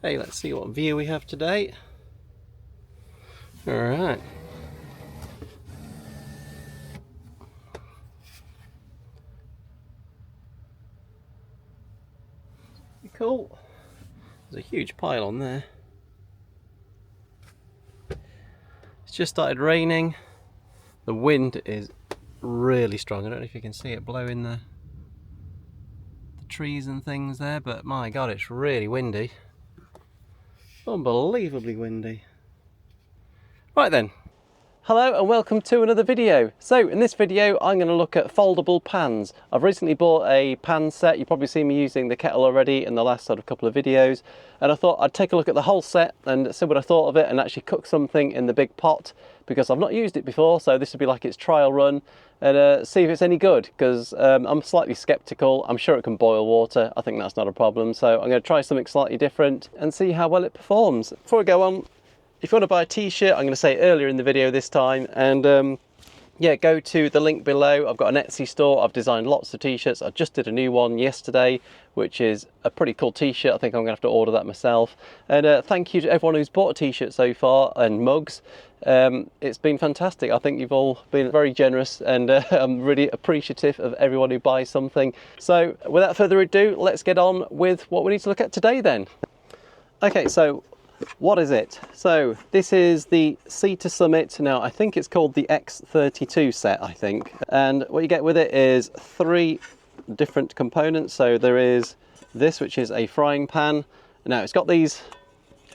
Okay, let's see what view we have today. Alright. Cool. There's a huge pile on there. It's just started raining. The wind is really strong. I don't know if you can see it blowing the trees and things there, but my god, it's really windy. Unbelievably windy. Right then. Hello and welcome to another video. So in this video I'm going to look at foldable pans. I've recently bought a pan set. You've probably seen me using the kettle already in the last sort of couple of videos, and I thought I'd take a look at the whole set and see what I thought of it and actually cook something in the big pot, because I've not used it before, so this would be like its trial run, and see if it's any good, because I'm slightly skeptical. I'm sure it can boil water. I think that's not a problem, so I'm going to try something slightly different and see how well it performs. Before I go on, if you want to buy a t-shirt, I'm going to say it earlier in the video this time, and yeah, go to the link below. I've got an Etsy store. I've designed lots of t-shirts. I just did a new one yesterday, which is a pretty cool t-shirt. I think I'm going to have to order that myself. And thank you to everyone who's bought a t-shirt so far, and mugs. It's been fantastic. I think you've all been very generous, and I'm really appreciative of everyone who buys something. So without further ado, let's get on with what we need to look at today then. Okay, so what is it? So this is the Sea to Summit. Now I think it's called the X32 set, I think. And what you get with it is 3 different components. So there is this, which is a frying pan. Now it's got these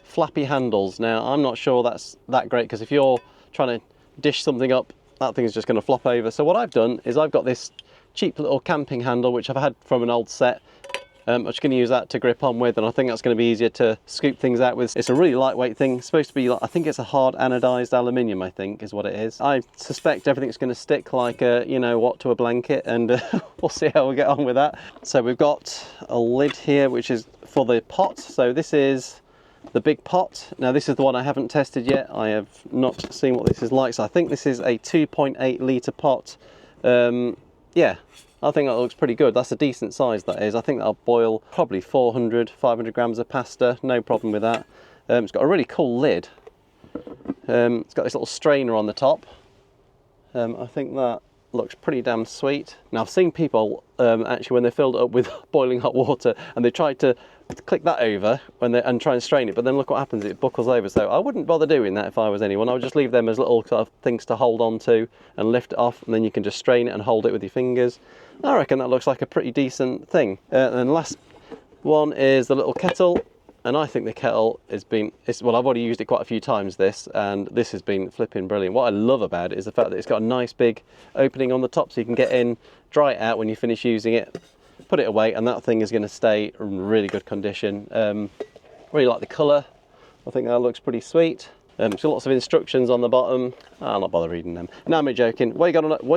flappy handles. Now I'm not sure that's that great, because if you're trying to dish something up, that thing is just going to flop over. So what I've done is I've got this cheap little camping handle, which I've had from an old set. I'm just going to use that to grip on with, and I think that's going to be easier to scoop things out with. It's a really lightweight thing. It's supposed to be, I think it's a hard anodized aluminium, I think is what it is. I suspect everything's going to stick like a, you know what, to a blanket, and we'll see how we get on with that. So we've got a lid here, which is for the pot. So this is the big pot. Now this is the one I haven't tested yet. I have not seen what this is like. So I think this is a 2.8 litre pot. Yeah. I think that looks pretty good. That's a decent size, that is. I think that'll boil probably 400, 500 grams of pasta. No problem with that. It's got a really cool lid. It's got this little strainer on the top. I think that looks pretty damn sweet. Now I've seen people actually, when they filled it up with boiling hot water and they tried to click that over and try and strain it, but then look what happens, it buckles over. So I wouldn't bother doing that if I was anyone. I would just leave them as little sort of things to hold on to and lift it off, and then you can just strain it and hold it with your fingers. I reckon that looks like a pretty decent thing. And the last one is the little kettle, and I think the kettle well, I've already used it quite a few times, this, and this has been flipping brilliant. What I love about it is the fact that it's got a nice big opening on the top, so you can get in, dry it out when you finish using it, put it away, and that thing is going to stay in really good condition. Really like the colour. I think that looks pretty sweet. So lots of instructions on the bottom. I'll not bother reading them. No, I'm joking. What you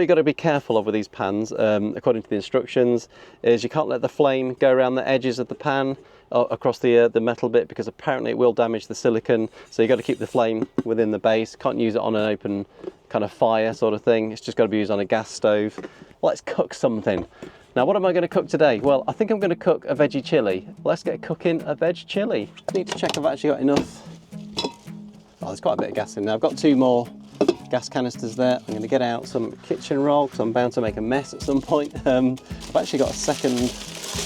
got to be careful of with these pans, according to the instructions, is you can't let the flame go around the edges of the pan across the metal bit, because apparently it will damage the silicone. So you got to keep the flame within the base. Can't use it on an open kind of fire sort of thing. It's just got to be used on a gas stove. Let's cook something. Now, what am I going to cook today? Well, I think I'm going to cook a veggie chilli. Let's get cooking a veg chilli. I need to check I've actually got enough. Oh, there's quite a bit of gas in there. I've got 2 more gas canisters there. I'm going to get out some kitchen roll, because I'm bound to make a mess at some point. I've actually got a second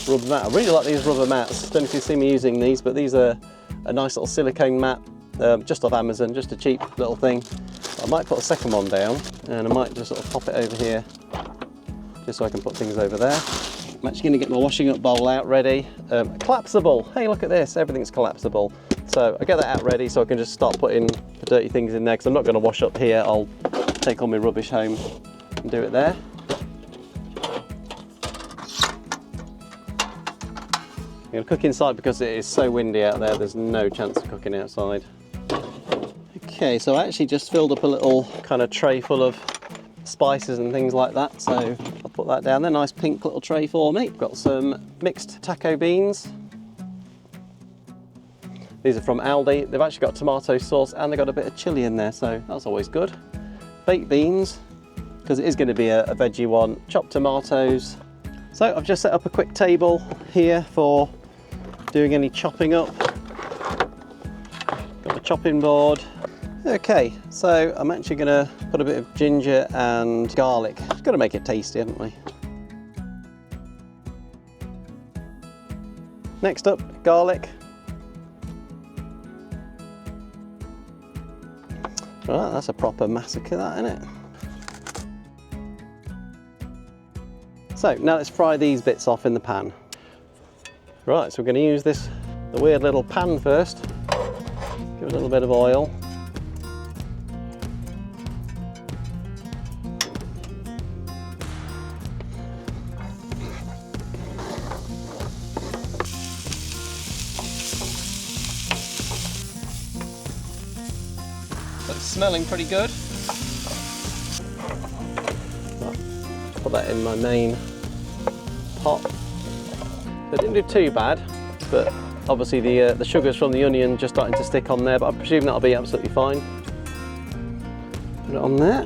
rubber mat. I really like these rubber mats. Don't know if you've seen me using these, but these are a nice little silicone mat, just off Amazon, just a cheap little thing. I might put a second one down, and I might just sort of pop it over here, just so I can put things over there. I'm actually going to get my washing up bowl out ready. Collapsible. Hey, look at this. Everything's collapsible. So I get that out ready, so I can just start putting the dirty things in there, because I'm not going to wash up here. I'll take all my rubbish home and do it there. I'm going to cook inside because it is so windy out there. There's no chance of cooking outside. Okay, so I actually just filled up a little kind of tray full of spices and things like that, so I'll put that down there. Nice pink little tray for me. Got some mixed taco beans. These are from Aldi. They've actually got tomato sauce, and they've got a bit of chilli in there, so that's always good. Baked beans, because it is going to be a veggie one. Chopped tomatoes. So I've just set up a quick table here for doing any chopping up. chopping board. Okay, so I'm actually going to put a bit of ginger and garlic. It's got to make it tasty, haven't we? Next up, garlic. Right, that's a proper massacre, that, isn't it? So now let's fry these bits off in the pan. Right, so we're going to use the weird little pan first. Give it a little bit of oil. So it's smelling pretty good. Put that in my main pot. So it didn't do too bad, but obviously the sugars from the onion just starting to stick on there, but I presume that'll be absolutely fine. Put it on there.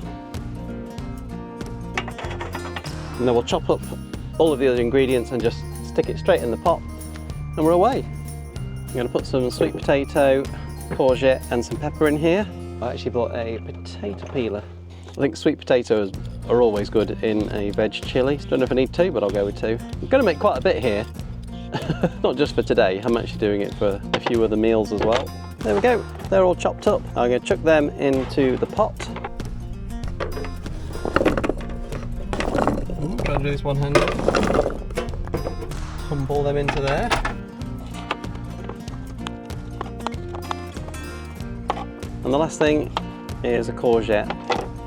And then we'll chop up all of the other ingredients and just stick it straight in the pot, and we're away. I'm going to put some sweet potato, courgette and some pepper in here. I actually bought a potato peeler. I think sweet potatoes are always good in a veg chilli. Don't know if I need two, but I'll go with two. I'm going to make quite a bit here. Not just for today, I'm actually doing it for a few other meals as well. There we go, they're all chopped up. I'm going to chuck them into the pot. Try to do this one-handed. Tumble them into there. And the last thing is a courgette.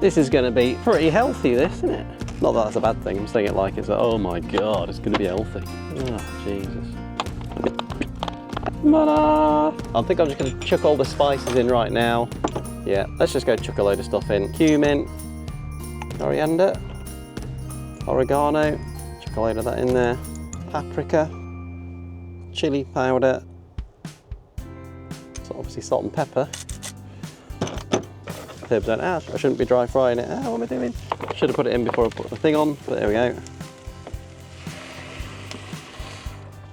This is going to be pretty healthy, this, isn't it? Not that that's a bad thing, I'm saying it like it's like, oh my god, it's going to be healthy. Oh, Jesus. Ta-da! I think I'm just going to chuck all the spices in right now. Yeah, let's just go chuck a load of stuff in. Cumin, coriander, oregano, chuck a load of that in there. Paprika, chili powder, so obviously salt and pepper. I shouldn't be dry frying it. What am I doing? Should have put it in before I put the thing on, but there we go.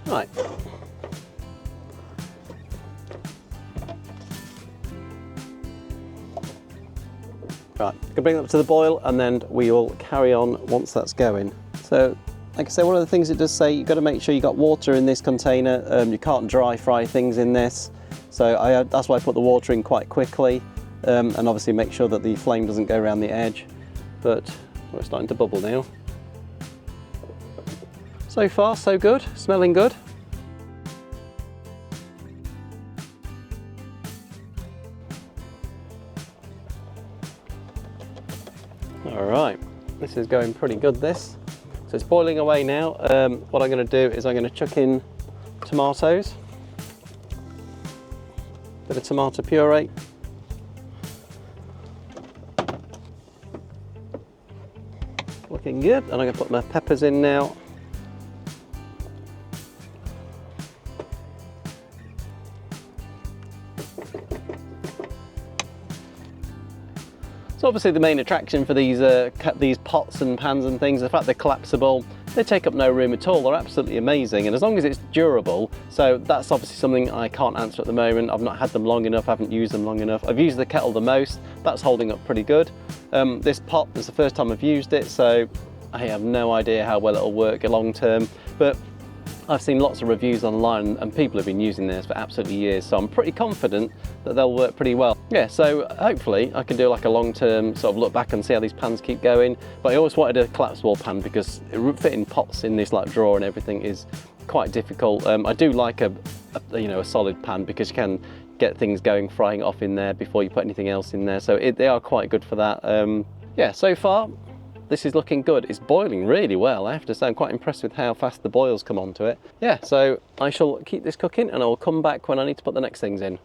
Right. Right, gonna bring it up to the boil and then we will carry on once that's going. So, like I say, one of the things it does say, you've got to make sure you got water in this container. You can't dry fry things in this. So that's why I put the water in quite quickly. And obviously make sure that the flame doesn't go around the edge, but we're starting to bubble now. So far so good, smelling good. Alright, this is going pretty good, this. So it's boiling away now. What I'm going to do is I'm going to chuck in tomatoes, bit of tomato puree. Looking good, and I'm going to put my peppers in now. So obviously the main attraction for these pots and pans and things, the fact they're collapsible, they take up no room at all, they're absolutely amazing, and as long as it's durable, so that's obviously something I can't answer at the moment. I've not had them long enough, I haven't used them long enough. I've used the kettle the most, that's holding up pretty good. This pot is the first time I've used it, so I have no idea how well it'll work long term, but I've seen lots of reviews online and people have been using this for absolutely years, so I'm pretty confident that they'll work pretty well. Yeah, so hopefully I can do like a long-term sort of look back and see how these pans keep going, but I always wanted a collapsible pan because fitting pots in this like drawer and everything is quite difficult. I do like a solid pan because you can get things going, frying off in there before you put anything else in there, so they are quite good for that. Yeah, so far this is looking good. It's boiling really well, I have to say. I'm quite impressed with how fast the boils come onto it. Yeah, so I shall keep this cooking and I will come back when I need to put the next things in.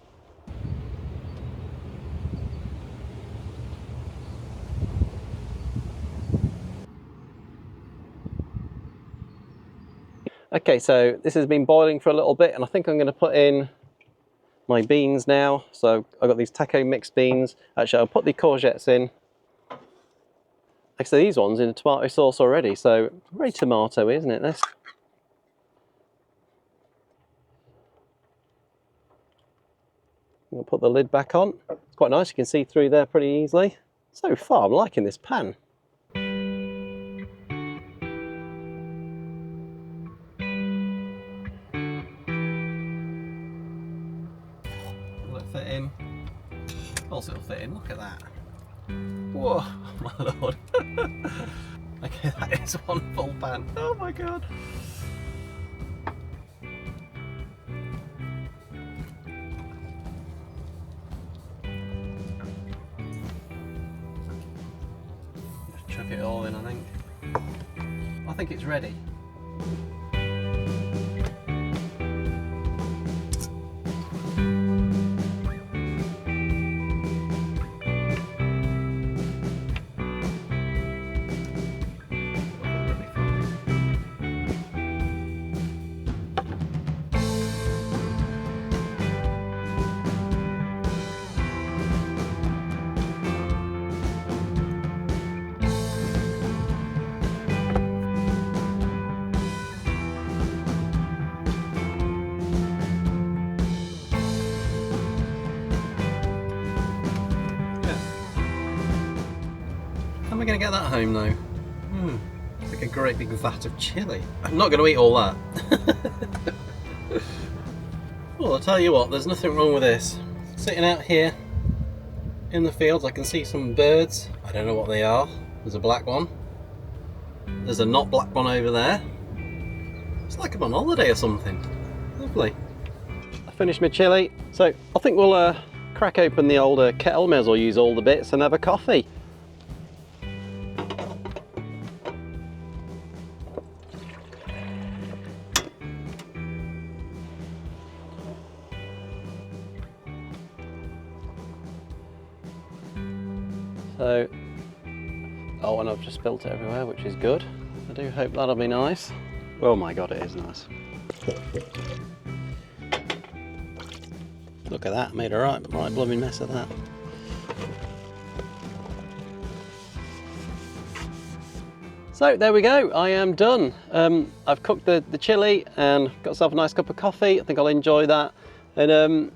Okay, so this has been boiling for a little bit and I think I'm going to put in my beans now. So I've got these taco mixed beans. Actually, I'll put the courgettes in. Actually, these ones in a tomato sauce already, so very tomato-y, isn't it, this? We'll put the lid back on. It's quite nice, you can see through there pretty easily. So far, I'm liking this pan. Will it fit in? Of course it'll fit in, look at that. Whoa, my lord. Okay, that is one full pan. Oh my god. Just chuck it all in, I think. I think it's ready. How am I going to get that home though? It's like a great big vat of chilli. I'm not going to eat all that. Well, I'll tell you what, there's nothing wrong with this. Sitting out here in the fields, I can see some birds. I don't know what they are. There's a black one. There's a not black one over there. It's like I'm on holiday or something. Lovely. I finished my chilli, so I think we'll crack open the old kettle. May as well use all the bits and have a coffee. So, oh, and I've just spilt it everywhere, which is good. I do hope that'll be nice. Oh my god, it is nice. Look at that, made a right blooming mess of that. So there we go, I am done. I've cooked the chilli and got myself a nice cup of coffee. I think I'll enjoy that. And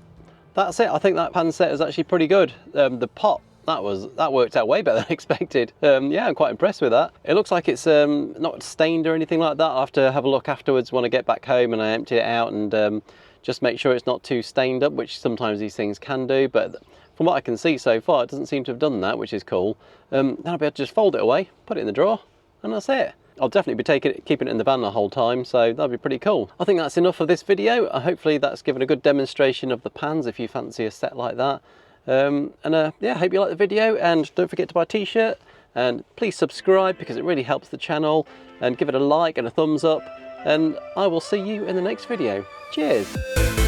that's it. I think that pan set is actually pretty good. The pot, that worked out way better than expected. Yeah, I'm quite impressed with that. It looks like it's not stained or anything like that. I'll have to have a look afterwards when I get back home and I empty it out and just make sure it's not too stained up, which sometimes these things can do. But from what I can see so far, it doesn't seem to have done that, which is cool. Then I'll be able to just fold it away, put it in the drawer, and that's it. I'll definitely be keeping it in the van the whole time, so that'll be pretty cool. I think that's enough of this video. Hopefully that's given a good demonstration of the pans if you fancy a set like that. Yeah, I hope you like the video, and don't forget to buy a t-shirt, and please subscribe because it really helps the channel, and give it a like and a thumbs up, and I will see you in the next video. Cheers!